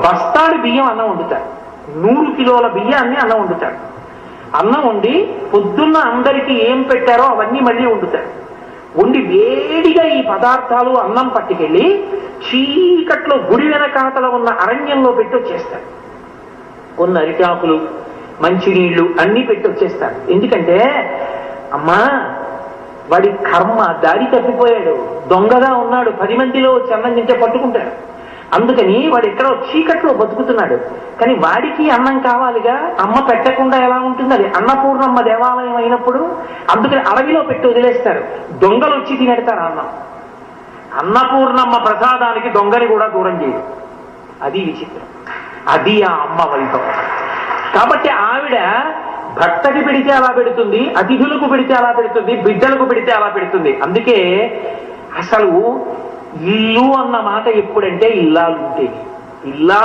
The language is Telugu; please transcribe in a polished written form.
బస్తాడు బియ్యం అన్నం వండుతాడు. 100 కిలోల బియ్యాన్ని అన్నం వండుతాడు. అన్నం వండి పొద్దున్న అందరికీ ఏం పెట్టారో అవన్నీ మళ్ళీ వండుతాడు. వండి వేడిగా ఈ పదార్థాలు అన్నం పట్టుకెళ్ళి చీకట్లో గుడి వెనకాతల ఉన్న అరణ్యంలో పెట్టి వచ్చేస్తాడు. కొన్ని అరిటాకులు, మంచినీళ్లు అన్నీ పెట్టి వచ్చేస్తాడు. ఎందుకంటే అమ్మా వాడి కర్మ దారి తప్పిపోయాడు, దొంగగా ఉన్నాడు, 10 మందిలో అన్నం తింటే పట్టుకుంటాడు. అందుకని వాడు ఎక్కడో చీకట్లో బతుకుతున్నాడు. కానీ వాడికి అన్నం కావాలిగా, అమ్మ పెట్టకుండా ఎలా ఉంటుంది? అది అన్నపూర్ణమ్మ దేవాలయం అయినప్పుడు అందుకని అడవిలో పెట్టి వదిలేస్తారు. దొంగలు వచ్చి తినేడతారు అన్నం. అన్నపూర్ణమ్మ ప్రసాదానికి దొంగని కూడా దూరం చేయదు. అది విచిత్రం. అది ఆ అమ్మ వైభవం. కాబట్టి ఆవిడ భర్తకి పెడితే అలా పెడుతుంది, అతిథులకు పెడితే అలా పెడుతుంది, బిడ్డలకు పెడితే అలా పెడుతుంది. అందుకే అసలు ఇల్లు అన్న మాట ఎప్పుడంటే ఇల్లాలు ఉంటే, ఇల్లాలు